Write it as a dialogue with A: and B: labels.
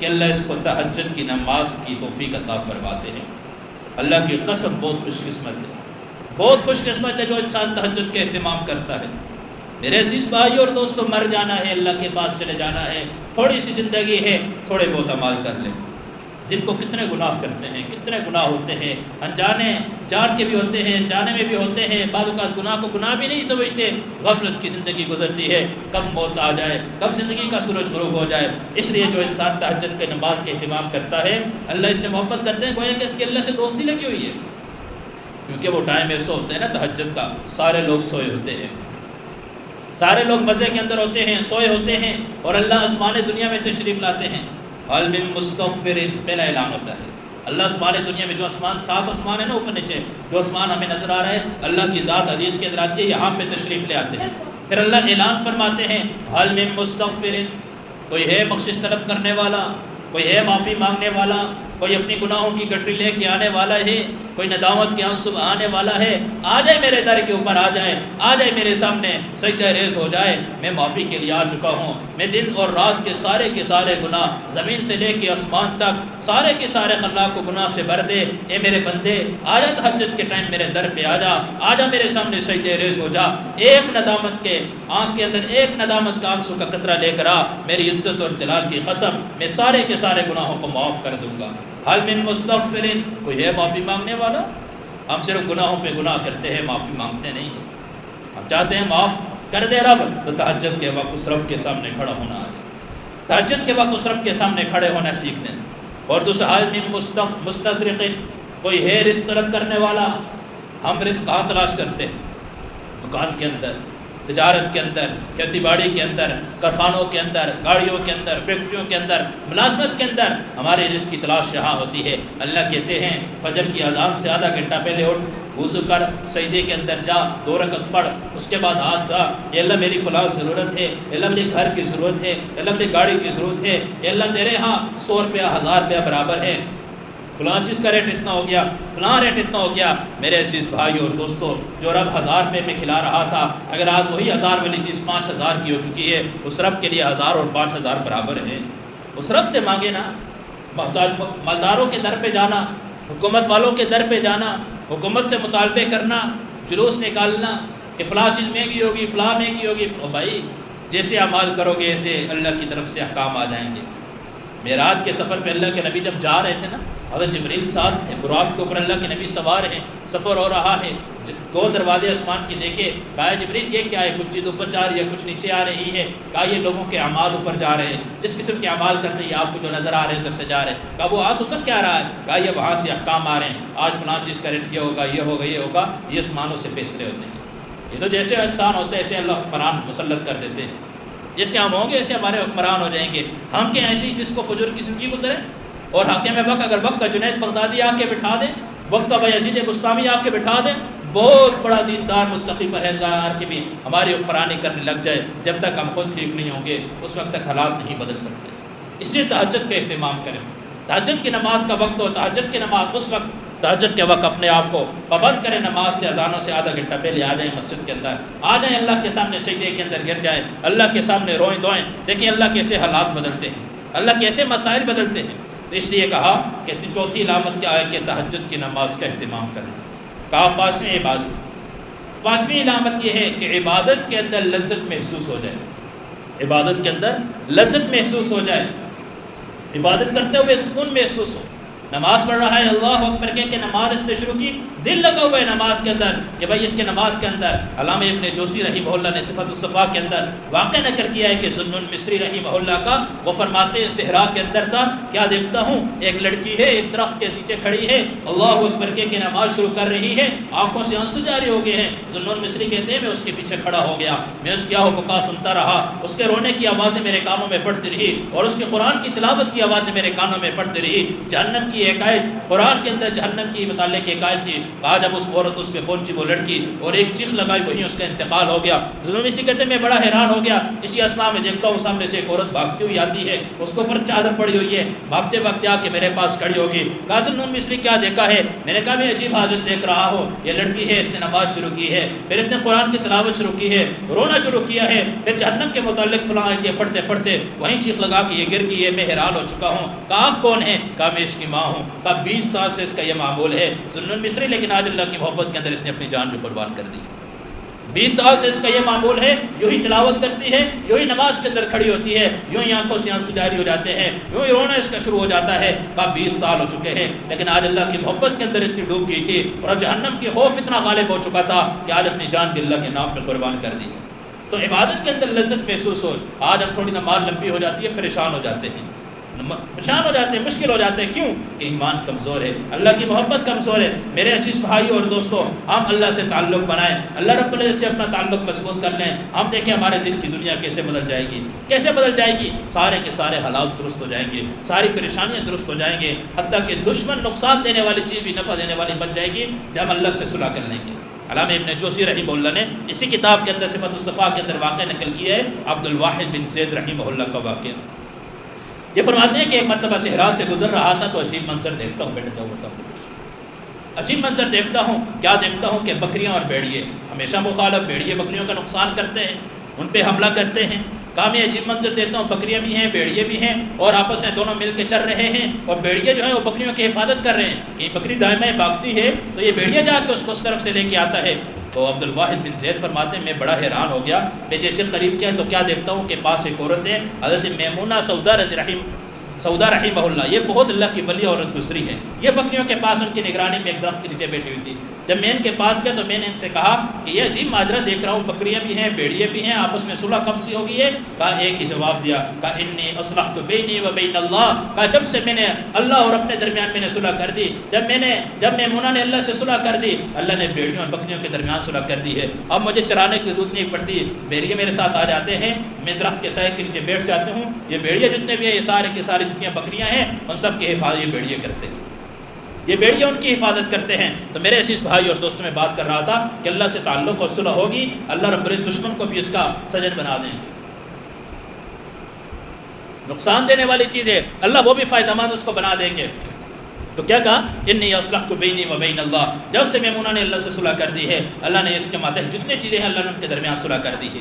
A: کہ اللہ اس کو تہجد کی نماز کی توفیق عطا فرماتے ہیں۔ اللہ کی قسم بہت خوش قسمت ہے، بہت خوش قسمت ہے جو انسان تہجد کے اہتمام کرتا ہے۔ میرے عزیز بھائی اور دوستوں، مر جانا ہے، اللہ کے پاس چلے جانا ہے، تھوڑی سی زندگی ہے، تھوڑے بہت اعمال کر لیں۔ دن کو کتنے گناہ کرتے ہیں، کتنے گناہ ہوتے ہیں، انجانے جان کے بھی ہوتے ہیں، انجانے میں بھی ہوتے ہیں۔ بعض اوقات گناہ کو گناہ بھی نہیں سمجھتے، غفلت کی زندگی گزرتی ہے، کب موت آ جائے، کب زندگی کا سورج غروب ہو جائے۔ اس لیے جو انسان تہجد کے نماز کے اہتمام کرتا ہے، اللہ اس سے محبت کرتے ہیں، گویا کہ اس کی اللہ سے دوستی لگی ہوئی ہے، کیونکہ وہ ٹائم ایسا ہوتا ہے نا تہجد کا، سارے لوگ سوئے ہوتے ہیں، سارے لوگ مزے کے اندر ہوتے ہیں، سوئے ہوتے ہیں، اور اللہ آسمان دنیا میں تشریف لاتے ہیں۔ حل من مستغفر، پہلا اعلان ہوتا ہے۔ اللہ آسمان دنیا میں جو آسمان، 7 آسمان ہے نا اوپر نیچے، جو آسمان ہمیں نظر آ رہا ہے، اللہ کی ذات حدیث کے اندر آتی ہے، یہاں پہ تشریف لے آتے ہیں۔ پھر اللہ اعلان فرماتے ہیں، حل من مستغفر، کوئی ہے بخشش طلب کرنے والا، کوئی ہے معافی مانگنے والا، کوئی اپنی گناہوں کی گٹری لے کے آنے والا ہے، کوئی ندامت کے آنسو آنے والا ہے، آ جائے میرے در کے اوپر، آ جائے میرے سامنے، سجدہ ریز ہو جائے، میں معافی کے لیے آ چکا ہوں، میں دن اور رات کے سارے گناہ، زمین سے لے کے آسمان تک سارے کے سارے خلاق کو گناہ سے بھر دے۔ اے میرے بندے، آ جا تہجد کے ٹائم میرے در پہ آ جا میرے سامنے سجدہ ریز ہو جا، ایک ندامت کے آنکھ کے اندر ایک ندامت کا آنسو کا قطرہ لے کر آ، میری عزت اور جلال کی قسم، میں سارے کے سارے گناہوں کو معاف کر دوں گا۔ حل من مستغفر، کوئی ہے معافی مانگنے والا؟ ہم صرف گناہوں پہ گناہ کرتے ہیں، معافی مانگتے نہیں ہیں۔ ہم چاہتے ہیں معاف کر دے رب، تو تہجد کے وقت اس رب کے سامنے کھڑا ہونا ہے، تہجد کے وقت اس رب کے سامنے کھڑے ہونا سیکھ لیں۔ اور دوسرا، حل من مستزرق، کوئی ہے رزق طلب کرنے والا؟ ہم رزق کہاں تلاش کرتے ہیں؟ دکان کے اندر، تجارت کے اندر، کھیتی باڑی کے اندر، کارخانوں کے اندر، گاڑیوں کے اندر، فیکٹریوں کے اندر، ملازمت کے اندر ہمارے رزق کی تلاش یہاں ہوتی ہے۔ اللہ کہتے ہیں فجر کی اذان سے آدھا گھنٹہ پہلے اٹھ، وضو کر، سجدے کے اندر جا، 2 رکعت پڑھ، اس کے بعد ہاتھ دھا، اے اللہ میری فلاں ضرورت ہے، اے اللہ میرے گھر کی ضرورت ہے، اے اللہ میری گاڑی کی ضرورت ہے، اے اللہ تیرے ہاں 100 روپیہ 1000 روپیہ برابر ہے، فلاں چیز کا ریٹ اتنا ہو گیا، فلاں ریٹ اتنا ہو گیا۔ میرے عزیز بھائی اور دوستو، جو رب 1000 روپے میں کھلا رہا تھا، اگر آج وہی 1000 والی چیز 5000 کی ہو چکی ہے، اس رب کے لیے 1000 اور 5000 برابر ہیں۔ اس رب سے مانگے نا، مالداروں کے در پہ جانا، حکومت والوں کے در پہ جانا، حکومت سے مطالبے کرنا، جلوس نکالنا کہ فلاں چیز مہنگی ہوگی، فلاں مہنگی ہوگی۔ بھائی جیسے اعمال کرو گے ایسے اللہ کی طرف سے احکام آ جائیں گے۔ معراج کے سفر پہ اللہ کے نبی جب جا رہے تھے نا، حضرت جبریل ساتھ تھے، براق کے اوپر اللہ کے نبی سوار ہیں، سفر ہو رہا ہے، 2 دروازے آسمان کے دیکھے، کہا جبریل یہ کیا ہے؟ کچھ چیز اوپر جا رہی ہے، کچھ نیچے آ رہی ہے۔ کہا یہ لوگوں کے اعمال اوپر جا رہے ہیں، جس قسم کے اعمال کرتے ہیں آپ کو جو نظر آ رہے ہیں ادھر سے جا رہے ہیں۔ کہا وہ آج اتر کیا رہا ہے؟ کہا یہ وہاں سے احکام آ رہے ہیں، آج فلاں چیز کا ریٹ یہ ہوگا، یہ ہوگا، یہ ہوگا، یہ آسمانوں سے فیصلے ہوتے ہیں۔ یہ تو جیسے انسان ہوتے ہیں ایسے اللہ حکمران مسلط کر دیتے ہیں، جیسے ہم ہوں گے ایسے ہمارے حکمران ہو جائیں گے۔ ہم کہ ایسی فسق و فجور قسم کی گزرے، اور حاکم وقت اگر وقت کا جنید بغدادی آ کے بٹھا دیں، وقت کا بایزید بستامی آ کے بٹھا دیں، بہت بڑا دیندار متقی پرہیزگار کے بھی ہماری حکمرانی کرنے لگ جائے، جب تک ہم خود ٹھیک نہیں ہوں گے اس وقت تک حالات نہیں بدل سکتے۔ اس لیے تہجد کا اہتمام کریں۔ تہجد کی نماز کا وقت ہو، تہجد کی نماز اس وقت، تہجد کے وقت اپنے آپ کو پابند کریں، نماز سے اذانوں سے آدھا گھنٹہ پہلے آ جائیں، مسجد کے اندر آ جائیں، اللہ کے سامنے سجدے کے اندر گر جائیں، اللہ کے سامنے روئیں دعائیں۔ دیکھیں اللہ کیسے حالات بدلتے ہیں، اللہ کیسے مسائل بدلتے ہیں۔ تو اس لیے کہا کہ چوتھی علامت کیا ہے کہ تہجد کی نماز کا اہتمام کریں۔ کہا 5ویں عبادت، 5ویں علامت یہ ہے کہ عبادت کے اندر لذت محسوس ہو جائے، عبادت کے اندر لذت محسوس ہو جائے، عبادت کرتے ہوئے سکون محسوس ہو۔ نماز پڑھ رہا ہے، اللہ اکبر کہ نماز شروع کی، دل لگا ہوا ہے نماز کے اندر کہ بھائی اس کے نماز کے اندر علامہ ابن جوزی رحمہ اللہ نے صفت الصفا کے اندر واقعہ نقل کیا ہے کہ ذوالنون مصری رحمہ اللہ کا، وہ فرماتے ہیں صحرا کے اندر تھا، کیا دیکھتا ہوں ایک لڑکی ہے ایک درخت کے نیچے کھڑی ہے، اللہ اکبر کہ نماز شروع کر رہی ہے، آنکھوں سے آنسو جاری ہو گئے ہیں۔ ذوالنون مصری کہتے ہیں میں اس کے پیچھے کھڑا ہو گیا، میں اس کی آہ و بکا سنتا رہا، اس کے رونے کی آوازیں میرے کانوں میں پڑتی رہی، اور اس کے قرآن کی تلاوت کی آوازیں میرے کانوں میں پڑتی رہی۔ جہنم کی کی ایک آیت قرآن کے اندر جہنم کی متعلق ایک آیت تھی، کہا جب اس عورت اس پہ پہنچی وہ لڑکی اور ایک چیخ لگائی وہیں اس کا انتقال ہو گیا۔ ظلم اسی کہتے میں بڑا حیران ہو گیا، اسی اسنا میں دیکھتا ہوں سامنے سے ایک عورت بھاگتی ہوئی آتی ہے، اس کے اوپر چادر پڑی ہوئی ہے، بھاگتے بھاگتے آ کے میرے پاس کھڑی ہوگی۔ کہا ظلم مصری کیا دیکھا ہے؟ میں نے کہا میں عجیب حاجت دیکھ رہا ہوں، یہ لڑکی ہے، اس نے نماز شروع کی ہے، پھر اس نے قرآن کی تلاوت شروع کی ہے، رونا شروع کیا ہے، پھر جہنم کے متعلق فلاں آیتیں پڑھتے پڑھتے وہیں چیخ لگا کہ یہ گر گئی ہے، میں حیران ہو چکا ہوں۔ کہا آپ کون ہیں؟ کہا میں اس کی ماں ہوں۔ کہا 20 سال سے اس کا یہ معمول ہے ظلم مصری، لیکن آج اللہ کی محبت کے اندر اس نے اپنی جان بھی قربان کر دی۔ 20 سال سے اس کا یہ معمول ہے، یوں ہی تلاوت کرتی ہے، یوں ہی نماز کے اندر کھڑی ہوتی ہے، یوں ہی آنکھوں سے آنسو جاری ہو جاتے ہیں، یوں ہی رونا اس کا شروع ہو جاتا ہے۔ کہا 20 سال ہو چکے ہیں، لیکن آج اللہ کی محبت کے اندر اتنی ڈوب گئی تھی اور جہنم کی خوف اتنا غالب ہو چکا تھا کہ آج اپنی جان بھی اللہ کے نام پہ قربان کر دی۔ تو عبادت کے اندر لذت محسوس ہو، آج ہم تھوڑی نماز لمبی ہو جاتی ہے پریشان ہو جاتے ہیں، مشکل ہو جاتے ہیں، کیوں کہ ایمان کمزور ہے، اللہ کی محبت کمزور ہے۔ میرے عزیز بھائیو اور دوستو، ہم اللہ سے تعلق بنائیں، اللہ رب العزت سے اپنا تعلق مضبوط کر لیں، ہم دیکھیں ہمارے دل کی دنیا کیسے بدل جائے گی، کیسے بدل جائے گی، سارے کے سارے حالات درست ہو جائیں گے، ساری پریشانیاں درست ہو جائیں گے، حتیٰ کہ دشمن نقصان دینے والی چیز بھی نفع دینے والی بن جائے گی جب ہم اللہ سے صلح کر لیں گے۔ علامہ ابن جوزی رحمہ اللہ نے اسی کتاب کے اندر صفات الصفا کے اندر واقعہ نقل کیا ہے، عبد الواحد بن زید رحمہ اللہ کا واقعہ۔ یہ فرماتے ہیں کہ ایک مرتبہ صحرا سے گزر رہا تھا تو عجیب منظر دیکھتا ہوں، بیٹھ جاؤ سب، عجیب منظر دیکھتا ہوں، کیا دیکھتا ہوں کہ بکریاں اور بھیڑیے، ہمیشہ مخالف، بھیڑیے بکریوں کا نقصان کرتے ہیں، ان پہ حملہ کرتے ہیں۔ کہا میں عجیب منظر دیکھتا ہوں، بکریاں بھی ہیں، بھیڑیے بھی ہیں، اور آپس میں دونوں مل کے چل رہے ہیں، اور بھیڑیے جو ہیں وہ بکریوں کی حفاظت کر رہے ہیں کہ بکری دائیں بائیں بھاگتی ہے تو یہ بھیڑیا جا کے اس کو اس طرف سے لے کے آتا ہے۔ تو عبد الواحد بن زید فرماتے ہیں میں بڑا حیران ہو گیا، میں جیسے قریب کیا تو کیا دیکھتا ہوں کہ پاس ایک عورت ہے، حضرت میمونہ سودا رحمہ اللہ، یہ بہت اللہ کی ولی عورت گزری ہے، یہ بکریوں کے پاس ان کی نگرانی میں ایک درخت کے نیچے بیٹھی ہوئی تھی۔ جب میں ان کے پاس گیا تو میں نے ان سے کہا کہ یہ عجیب ماجرا دیکھ رہا ہوں، بکریاں بھی ہیں، بھیڑیے بھی ہیں، آپس میں صلح کب سے ہوگی ہے؟ کہا ایک ہی جواب دیا، کہا انی اصلحت بینی و بین اللہ، کہا جب سے میں نے اللہ اور اپنے درمیان میں نے صلح کر دی، جب میمونہ نے اللہ سے صلح کر دی، اللہ نے بھیڑیوں اور بکریوں کے درمیان صلح کر دی ہے، اب مجھے چرانے کی ضرورت نہیں پڑتی، بھیڑیے میرے ساتھ آ جاتے ہیں، میں درخت کے سائے کے نیچے بیٹھ جاتا ہوں، یہ بھیڑیے جتنے بھی ہیں، یہ سارے کے سارے جتنی بکریاں ہیں ان سب کی حفاظت یہ بھیڑیے کرتے ہیں، یہ بھیڑیے ان کی حفاظت کرتے ہیں۔ تو میرے عزیز بھائی اور دوستوں میں بات کر رہا تھا کہ اللہ سے تعلق اور صلح ہوگی، اللہ رب العزت دشمن کو بھی اس کا سجن بنا دیں گے، نقصان دینے والی چیزیں اللہ وہ بھی فائدہ مند اس کو بنا دیں گے۔ تو کیا کہا انی اصلحت بینی و بین اللہ، جب سے میمونہ نے اللہ سے صلح کر دی ہے، اللہ نے اس کے ماتحت جتنی چیزیں ہیں اللہ نے ان کے درمیان صلح کر دی ہے۔